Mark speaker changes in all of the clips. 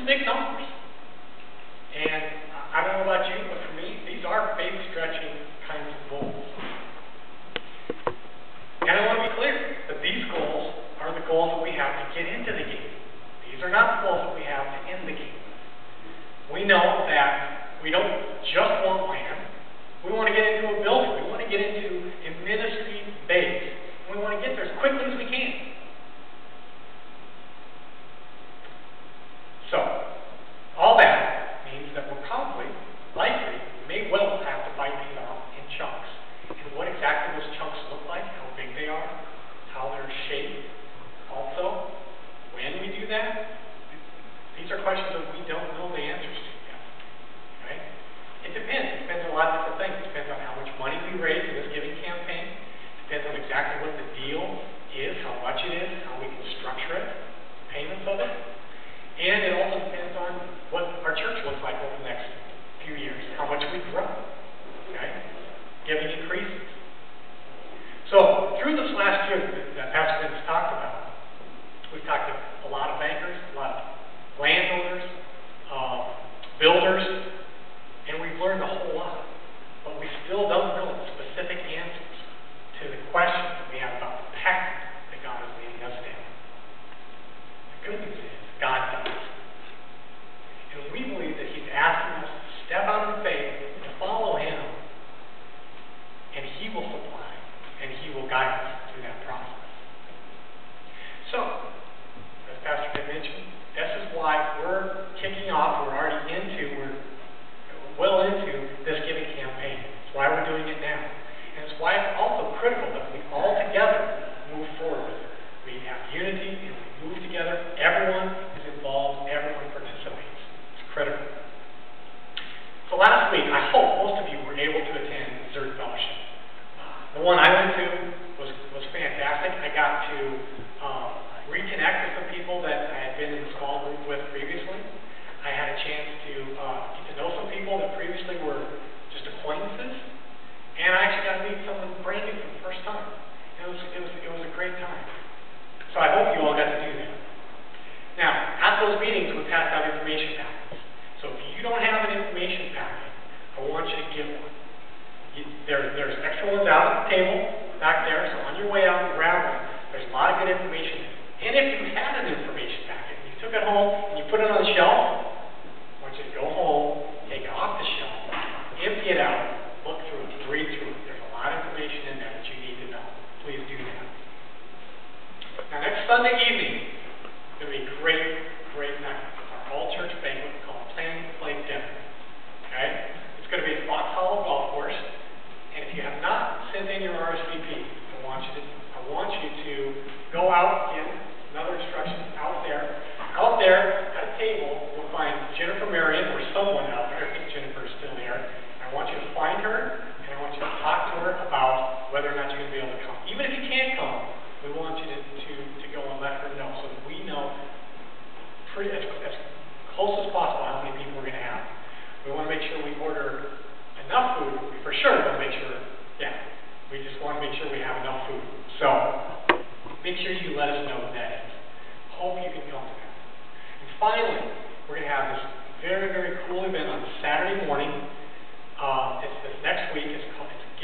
Speaker 1: big numbers. And I don't know about you, but for me, these are faith-stretching kinds of goals. And I want to be clear that these goals are the goals that we have to get into the game. These are not the goals that we have to end the game. We know that we don't just want land. We want to get into a building. We want to get into a ministry base. We want to get there as quickly as we can. So, all that means that we're probably, likely, may well have to bite these off in chunks. And what exactly those chunks look like, how big they are, how they're shaped, also, when we do that, these are questions that we don't know the answers to yet. Right? It depends. It depends on a lot of different things. It depends on how much money we raise in this giving campaign. It depends on exactly what the deal is, how much it is, how we can structure it, payments of it. And it also depends on what our church looks like over the next few years, how much we grow. Okay? Giving increases. So, through this last year that Pastor Vince talked about, we've talked to a lot of bankers, a lot of landowners, builders, and we've learned a whole lot. But we still don't know specific answers to the questions that we have about the path that God is leading us down. The good news is, God does. And we believe that He's asking us to step out in faith and follow Him, and He will supply, and He will guide us through that process. So, as Pastor Ted mentioned, this is why we're kicking off, we're well into this giving campaign. It's why we're doing it now. And it's why it's also critical that we all together move forward. We have unity and we move together. Everyone is involved, everyone participates. It's critical. So last week, I hope most of you were able to attend Zerd Fellowship. The one I went to was fantastic. I got to reconnect with some people that I had been in the small group with previously. I had a chance to get to know some people that previously were just acquaintances, and I actually got to meet someone brand new for the first time. It was a great time. So I hope you all got to do that. Now, at those meetings, we passed out information packets. So if you don't have an information packet, I want you to get one. There's extra ones out at the table back there, so on your way out, grab one. There's a lot of good information in it. And if you had an information packet, you took it home and you put it on the shelf, I want you to go home, take it off the shelf, empty it out, look through it, read through it. There's a lot of information in there that you need to know. Please do that. Now, next Sunday evening is going to be a great night. It's our all-church banquet called Plan Play Dinner. Okay? It's going to be at Fox Hollow Golf Course. And if you have not sent in your RSVP, I want you to go out again. Another instruction out there. Out there at a table, you'll find Jennifer Marion or someone out there. I think Jennifer is still there. I want you to find her, and I want you to talk to her about whether or not you're going to be able to come. Even if you can't come, we want you to go and let her know so that we know as close as possible how many people we're going to have. We want to make sure we order enough food. We for sure want to make sure, we just want to make sure we have enough food. So, make sure you let us know what that is. Hope you can come to that. And finally, we're going to have this very cool event on Saturday morning. It's this next week. It's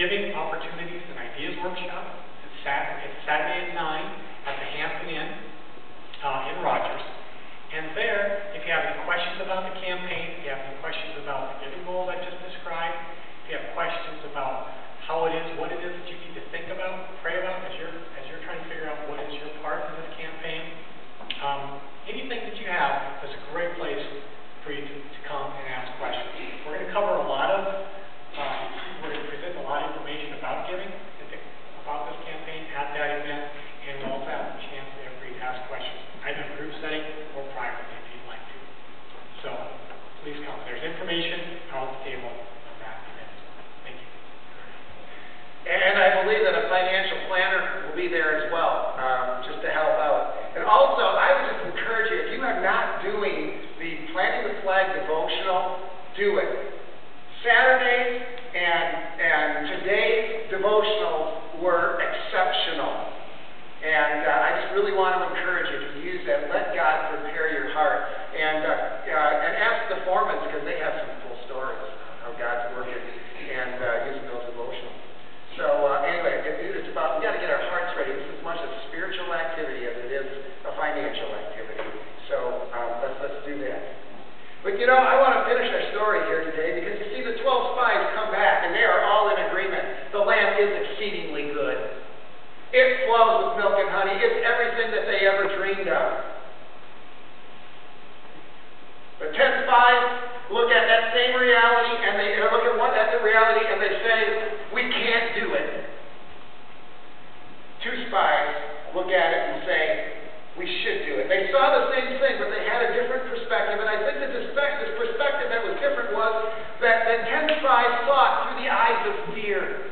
Speaker 1: Giving Opportunities and Ideas Workshop. It's Saturday at 9 at the Hampton Inn in Rogers. And there, if you have any questions about the campaign, if you have any questions about the giving goals I just described, if you have questions about how it is, what it is that you need to think about, pray about as you're trying to figure out what is your part in this campaign, anything that you have is a great place for you to come and ask questions. We're going to cover we're going to present a lot of information about giving, about this campaign at that event, and we'll also have a chance there for you to ask questions, either in group setting or privately if you'd like to. So, please come. There's information out at the table on that event. Thank you.
Speaker 2: And I believe that a financial planner will be there as well, just to help out. And also, I would just encourage you, if you are not doing the Planting the Flag devotional, do it. Saturdays and today's devotionals were exceptional. And I just really want to encourage you to use that. Let God prepare your heart. And But you know, I want to finish our story here today because you see the 12 spies come back and they are all in agreement. The land is exceedingly good. It flows with milk and honey. It's everything that they ever dreamed of. The 10 spies look at that same reality and they look at the reality and they say, we can't do it. 2 spies look at it and say, we should do it. They saw the same thing, but they had a different perspective. And I think that this perspective that was different was that the 10 spies saw it through the eyes of fear.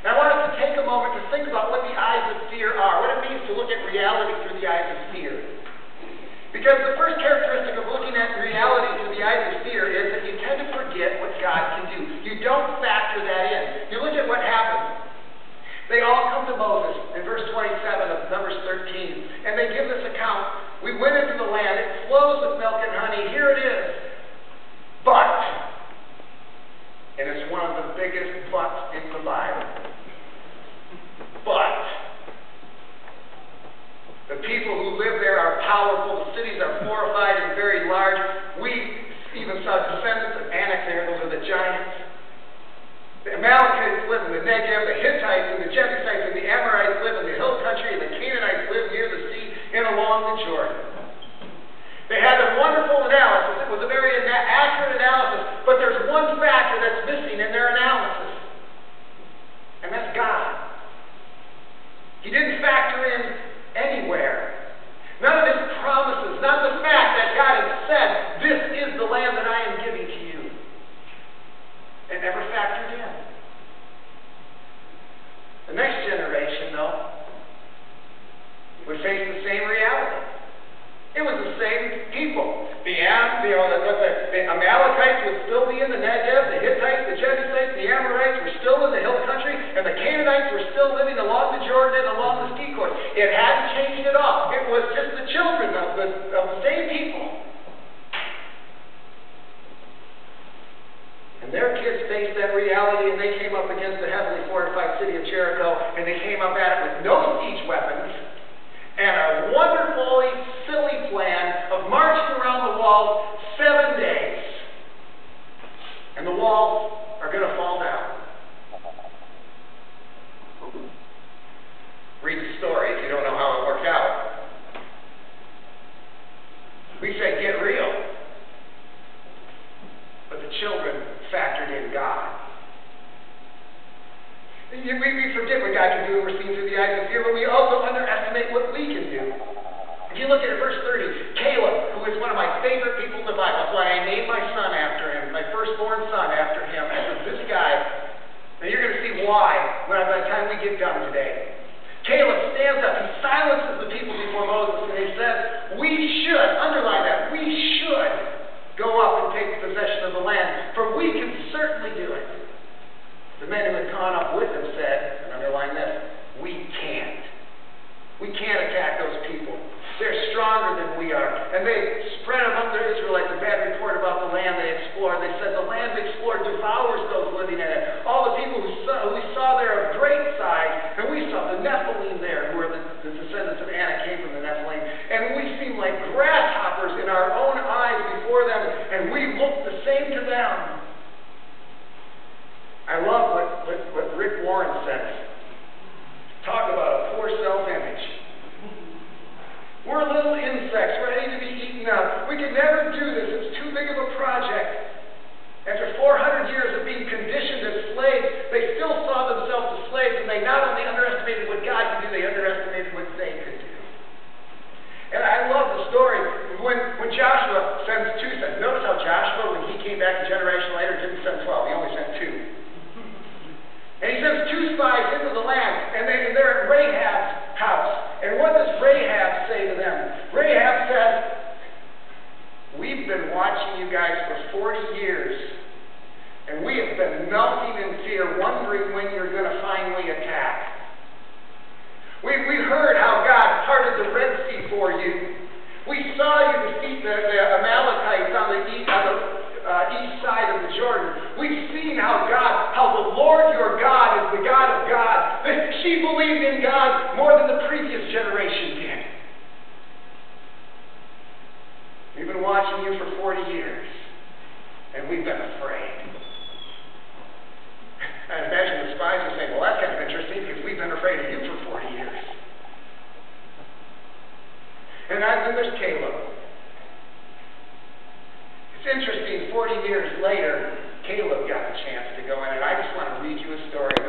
Speaker 2: And I want us to take a moment to think about what the eyes of fear are, what it means to look at reality through the eyes of fear. Because the first characteristic of looking at reality through the eyes of fear is that you tend to forget what God can do. You don't factor that in. You look at what happens. They all come to Moses in verse 27 of Numbers 13, and they give this account. We went into the land. It flows with milk and honey. Here it is. But, and it's one of the biggest buts in the Bible. But, the people who live there are powerful. The cities are fortified and very large. We even saw descendants of Anak there. Those are the giants. The Amalekites live in the Negev, the Hittites and the Jebusites and the Amorites live in the hill country, and the Canaanites live near the sea and along the Jordan. They had a wonderful analysis. It was a very accurate analysis, but there's one factor that's missing in their analysis, and that's God. He didn't factor in anywhere. None of his promises, not the fact that God had said, this is the land that I am giving to you. It never factored in. The next generation, though, would face the same reality. It was the same people. The Amalekites would still be in the Negev, the Hittites, the Jebusites, the Amorites were still in the hill country, and the Canaanites were still living along the Jordan and along the ski course. It hadn't changed at all. It was just the children of the same people. And their kids faced that reality, and they came up against the heavily fortified city of Jericho, and they came up at it with no siege weapons, and a wonderfully silly plan of marching around the walls 7 days. And the walls are going to fall down. Read the story if you don't know how it worked out. We say, get real. But the children factored in God. We forget what God can do when we're seen through the eyes of fear, but we also underestimate what we can do. If you look at verse 30, Caleb, who is one of my favorite people in the Bible, that's why I named my son after him, my firstborn son after him, after this guy. And you're going to see why by the time we get done today. Caleb stands up, he silences the people before Moses, and he says, we should, underline that, we should go up and take possession of the land, for we can certainly do it. The men who had gone up with him said, and underline this, we can't. We can't attack those people. They're stronger than we are. And they spread among the Israelites a bad report about the land they explored. They said the land they explored devours those living in it. All the people who we saw there of great size, and we saw the Nephilim there, who are the descendants of Anak, came from the Nephilim. And we seemed like grasshoppers in our own eyes before them, and we looked the same to them. I love what Rick Warren says. Talk about a poor self-image. We're little insects ready to be eaten up. We can never do this. It's too big of a project. After 400 years of being conditioned as slaves, they still saw themselves as slaves, and they not only underestimated what God could do, they underestimated what they could do. And I love the story when Joshua sends 2 sons. Notice how Joshua, when he came back a generation later, didn't send 12. He only sent 2. And he sends 2 spies into the land, and they're at Rahab's house. And what does Rahab say to them? Rahab says, we've been watching you guys for 40 years, and we have been melting in fear, wondering when you're going to finally attack. We heard how God parted the Red Sea for you. We saw you defeat the Amalekites on the east side of the Jordan. We've seen how the Lord your God is the God of gods. She believed in God more than the previous generation did. We've been watching you for 40 years. and we've been afraid. I imagine the spies are saying, well, that's kind of interesting because we've been afraid of you for 40 years. And then there's Caleb. It's interesting, 40 years later, Caleb got a chance to go in, and I just want to read you a story.